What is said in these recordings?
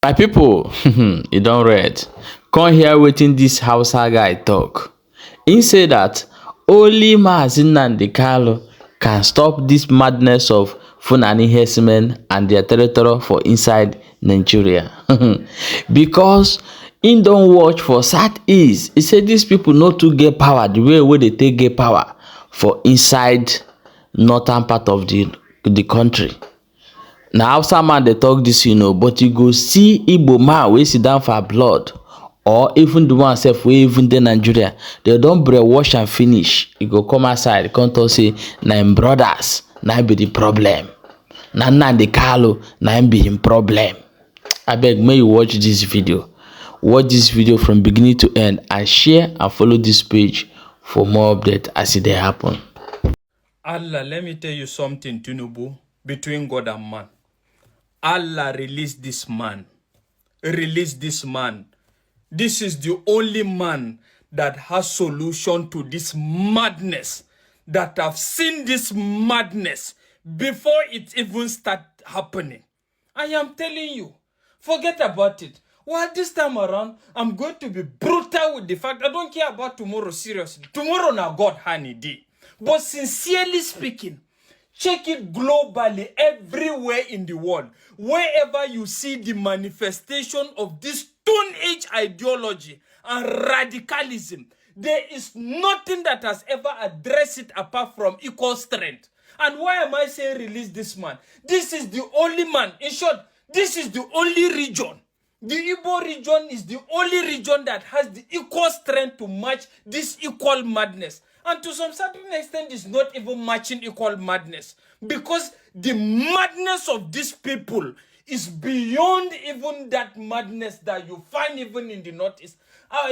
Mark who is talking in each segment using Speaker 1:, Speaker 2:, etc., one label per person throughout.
Speaker 1: My people, you don't read. Come hear wetin this Hausa guy talk. He say that only Maazị Nnamdi Kanu can stop this madness of Fulani herdsmen and their territory for inside Nigeria. Because he don watch for southeast. He say these people no too get power the way wey dey take get power for inside northern part of the country. Na Hausa man dey talk this, but you go see Igbo man wey sit down for blood, or even the one sef wey even dey Nigeria, they don brainwash am finish. E go come outside come talk say na im brothers na be the problem, na Nnamdi Kanu na im be im problem. Abeg make you watch this video. Watch this video from beginning to end and share and follow this page for more updates as e dey happen.
Speaker 2: Allah, let me tell you something, Tinubu, between God and man. Allah release this man. Release this man. This is the only man that has solution to this madness. That have seen this madness before it even start happening. I am telling you, forget about it. Well, this time around, I'm going to be brutal with the fact I don't care about tomorrow, seriously. Tomorrow now God honey day. But sincerely speaking, check it globally, everywhere in the world. Wherever you see the manifestation of this Stone Age ideology and radicalism, there is nothing that has ever addressed it apart from equal strength. And why am I saying release this man? This is the only man. In short, this is the only region. The Igbo region is the only region that has the equal strength to match this equal madness. And to some certain extent, it's not even matching equal madness. Because the madness of these people is beyond even that madness that you find even in the northeast,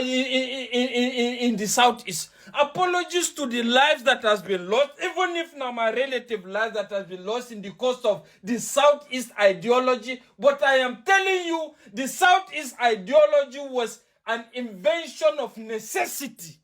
Speaker 2: in the southeast. Apologies to the lives that has been lost, even if now my relative life that has been lost in the course of the southeast ideology. But I am telling you, the southeast ideology was an invention of necessity.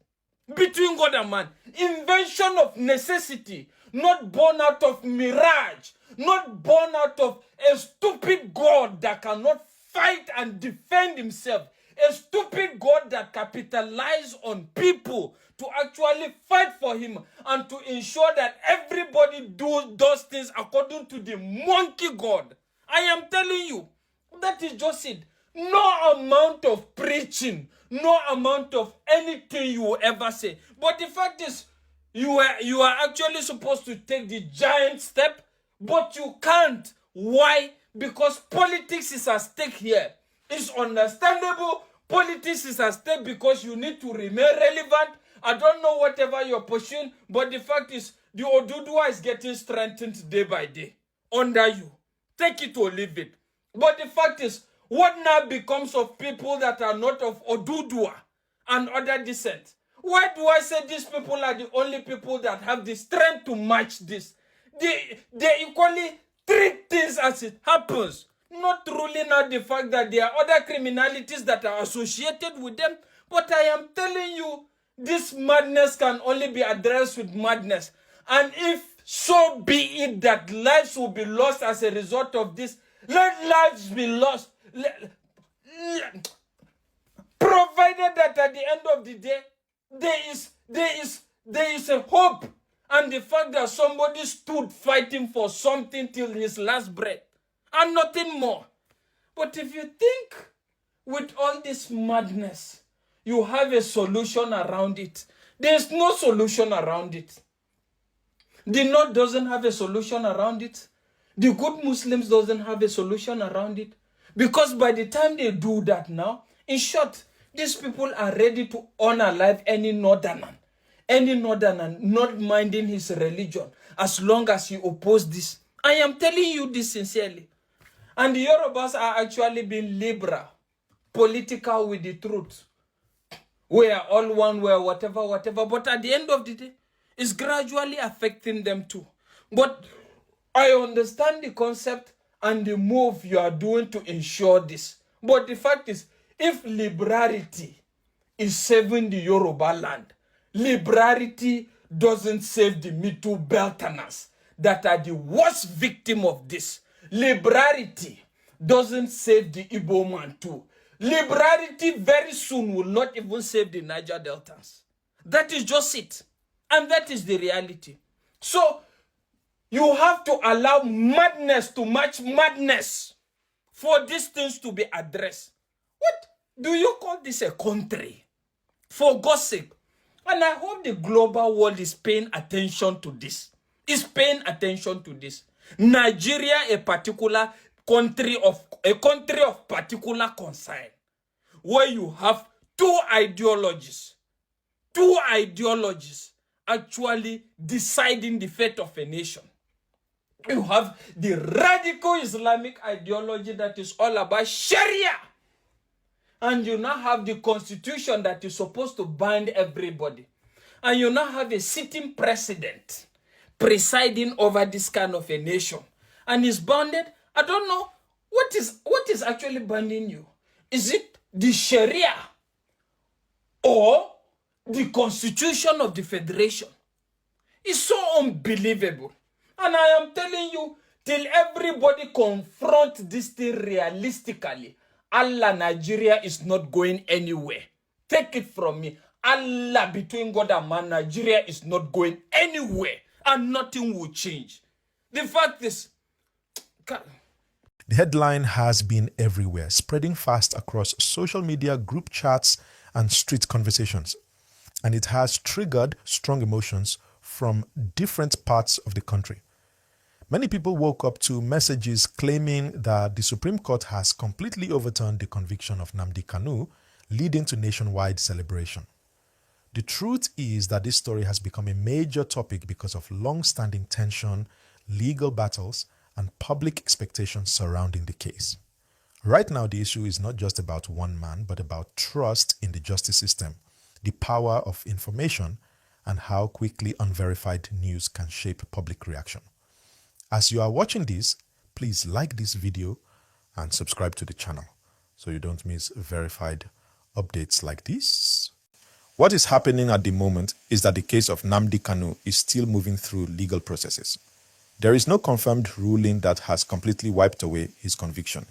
Speaker 2: Between God and man, invention of necessity, not born out of mirage, not born out of a stupid God that cannot fight and defend himself, a stupid God that capitalizes on people to actually fight for him and to ensure that everybody does things according to the monkey God. I am telling you, that is just it. No amount of preaching, no amount of anything you will ever say. But the fact is, you are actually supposed to take the giant step, but you can't. Why? Because politics is at stake here. It's understandable. Politics is at stake because you need to remain relevant. I don't know whatever you're pushing, but the fact is, the Odudua is getting strengthened day by day under you. Take it or leave it. But the fact is, what now becomes of people that are not of Odudua and other descent? Why do I say these people are the only people that have the strength to match this? They equally treat things as it happens, not ruling out the fact that there are other criminalities that are associated with them. But I am telling you, this madness can only be addressed with madness. And if so be it that lives will be lost as a result of this, let lives be lost. Provided that at the end of the day, there is a hope, and the fact that somebody stood fighting for something till his last breath and nothing more. But if you think with all this madness, you have a solution around it, there's no solution around it. The North doesn't have a solution around it. The good Muslims doesn't have a solution around it. Because by the time they do that now, in short, these people are ready to unalive any northerner not minding his religion, as long as he opposes this. I am telling you this sincerely. And the Yorubas are actually being liberal, political with the truth. We are all one way, whatever. But at the end of the day, it's gradually affecting them too. But I understand the concept and the move you are doing to ensure this. But the fact is, if liberality is saving the Yoruba land, liberality doesn't save the Middle Belterners that are the worst victim of this. Liberality doesn't save the Igbo man too. Liberality very soon will not even save the Niger Deltans. That is just it. And that is the reality. So, you have to allow madness to match madness for these things to be addressed. What do you call this a country? For God's sake. And I hope the global world is paying attention to this. Is paying attention to this. Nigeria, a country of particular concern, where you have two ideologies actually deciding the fate of a nation. You have the radical Islamic ideology that is all about Sharia. And you now have the constitution that is supposed to bind everybody. And you now have a sitting president presiding over this kind of a nation. And is bounded. I don't know what is actually binding you. Is it the Sharia or the constitution of the federation? It's so unbelievable. And I am telling you, till everybody confront this thing realistically, Allah, Nigeria is not going anywhere. Take it from me. Allah, between God and man, Nigeria is not going anywhere. And nothing will change. The fact is, God.
Speaker 3: The headline has been everywhere, spreading fast across social media, group chats, and street conversations. And it has triggered strong emotions from different parts of the country. Many people woke up to messages claiming that the Supreme Court has completely overturned the conviction of Nnamdi Kanu, leading to nationwide celebration. The truth is that this story has become a major topic because of long-standing tension, legal battles, and public expectations surrounding the case. Right now, the issue is not just about one man, but about trust in the justice system, the power of information, and how quickly unverified news can shape public reaction. As you are watching this, please like this video and subscribe to the channel so you don't miss verified updates like this. What is happening at the moment is that the case of Nnamdi Kanu is still moving through legal processes. There is no confirmed ruling that has completely wiped away his conviction,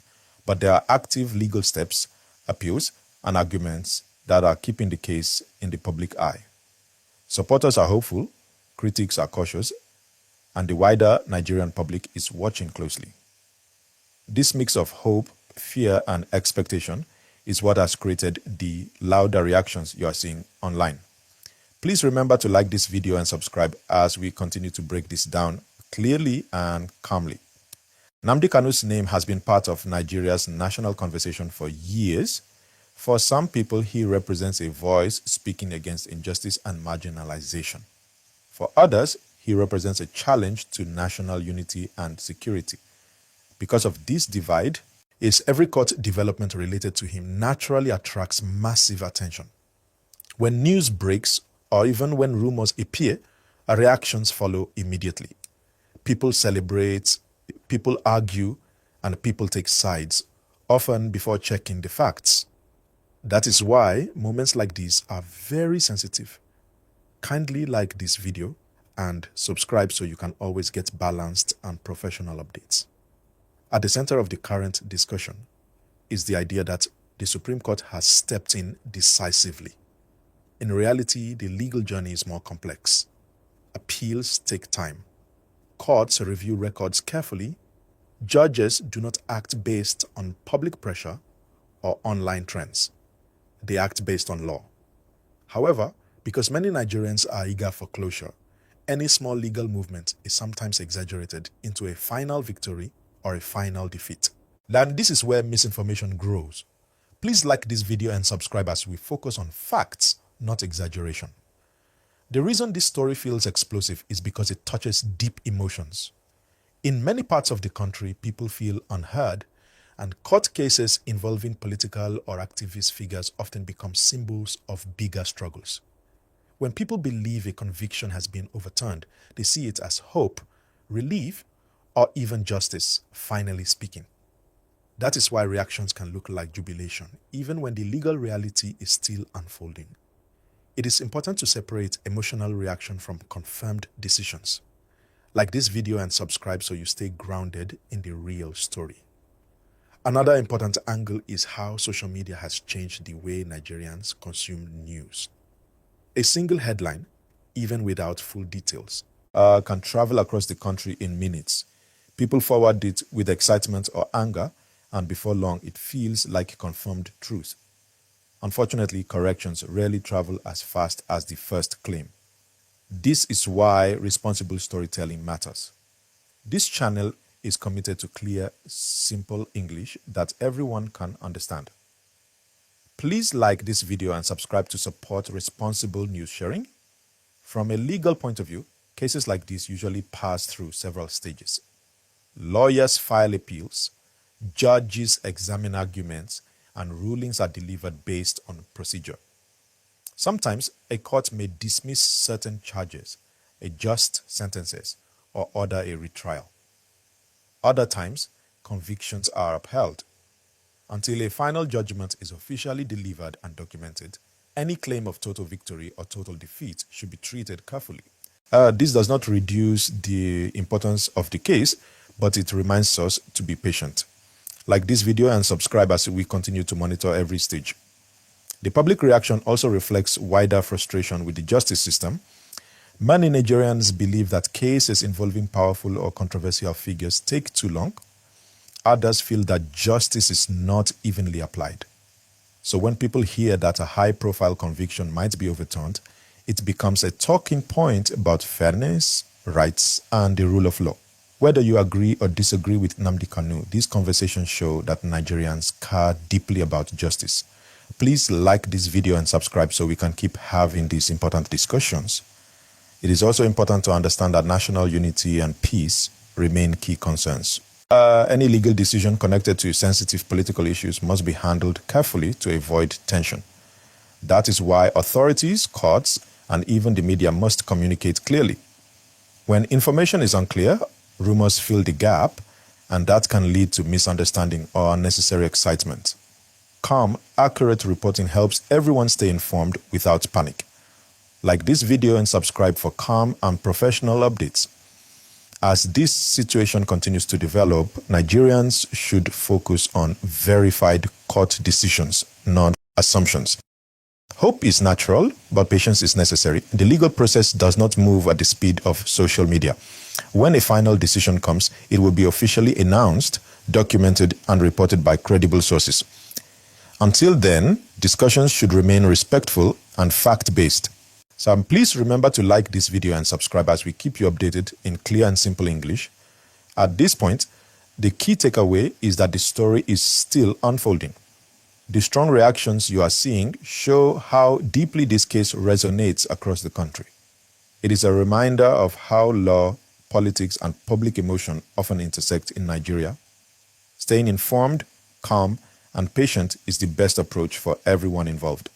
Speaker 3: but there are active legal steps, appeals, and arguments that are keeping the case in the public eye. Supporters are hopeful, critics are cautious, and the wider Nigerian public is watching closely. This mix of hope, fear, and expectation is what has created the louder reactions you are seeing online. Please remember to like this video and subscribe as we continue to break this down clearly and calmly. Nnamdi Kanu's name has been part of Nigeria's national conversation for years. For some people, he represents a voice speaking against injustice and marginalization. For others, he represents a challenge to national unity and security. Because of this divide, every court development related to him naturally attracts massive attention. When news breaks, or even when rumors appear, reactions follow immediately. People celebrate, people argue, and people take sides, often before checking the facts. That is why moments like these are very sensitive. Kindly like this video and subscribe so you can always get balanced and professional updates. At the center of the current discussion is the idea that the Supreme Court has stepped in decisively. In reality, the legal journey is more complex. Appeals take time. Courts review records carefully. Judges do not act based on public pressure or online trends. They act based on law. However, because many Nigerians are eager for closure, any small legal movement is sometimes exaggerated into a final victory or a final defeat. And this is where misinformation grows. Please like this video and subscribe as we focus on facts, not exaggeration. The reason this story feels explosive is because it touches deep emotions. In many parts of the country, people feel unheard, and court cases involving political or activist figures often become symbols of bigger struggles. When people believe a conviction has been overturned, they see it as hope, relief, or even justice finally speaking. That is why reactions can look like jubilation, even when the legal reality is still unfolding. It is important to separate emotional reaction from confirmed decisions. Like this video and subscribe so you stay grounded in the real story. Another important angle is how social media has changed the way Nigerians consume news. A single headline, even without full details, can travel across the country in minutes. People forward it with excitement or anger, and before long, it feels like confirmed truth. Unfortunately, corrections rarely travel as fast as the first claim. This is why responsible storytelling matters. This channel is committed to clear, simple English that everyone can understand. Please like this video and subscribe to support responsible news sharing. From a legal point of view, cases like this usually pass through several stages. Lawyers file appeals, judges examine arguments, and rulings are delivered based on procedure. Sometimes a court may dismiss certain charges, adjust sentences, or order a retrial. Other times, convictions are upheld. Until a final judgment is officially delivered and documented, any claim of total victory or total defeat should be treated carefully. This does not reduce the importance of the case, but it reminds us to be patient. Like this video and subscribe as we continue to monitor every stage. The public reaction also reflects wider frustration with the justice system. Many Nigerians believe that cases involving powerful or controversial figures take too long. Others feel that justice is not evenly applied. So when people hear that a high-profile conviction might be overturned, it becomes a talking point about fairness, rights, and the rule of law. Whether you agree or disagree with Nnamdi Kanu, these conversations show that Nigerians care deeply about justice. Please like this video and subscribe so we can keep having these important discussions. It is also important to understand that national unity and peace remain key concerns. Any legal decision connected to sensitive political issues must be handled carefully to avoid tension. That is why authorities, courts, and even the media must communicate clearly. When information is unclear, rumors fill the gap, and that can lead to misunderstanding or unnecessary excitement. Calm, accurate reporting helps everyone stay informed without panic. Like this video and subscribe for calm and professional updates. As this situation continues to develop, Nigerians should focus on verified court decisions, not assumptions. Hope is natural, but patience is necessary. The legal process does not move at the speed of social media. When a final decision comes, it will be officially announced, documented, and reported by credible sources. Until then, discussions should remain respectful and fact-based. So please remember to like this video and subscribe as we keep you updated in clear and simple English. At this point, the key takeaway is that the story is still unfolding. The strong reactions you are seeing show how deeply this case resonates across the country. It is a reminder of how law, politics, and public emotion often intersect in Nigeria. Staying informed, calm, and patient is the best approach for everyone involved.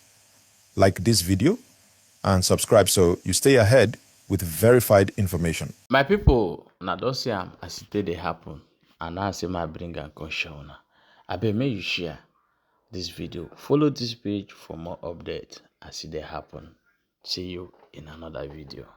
Speaker 3: Like this video and subscribe so you stay ahead with verified information.
Speaker 1: My people, na don see am as e take dey happen, and now say my bring am come show una. Abeg make you share this video, follow this page for more updates as e dey happen. See you in another video.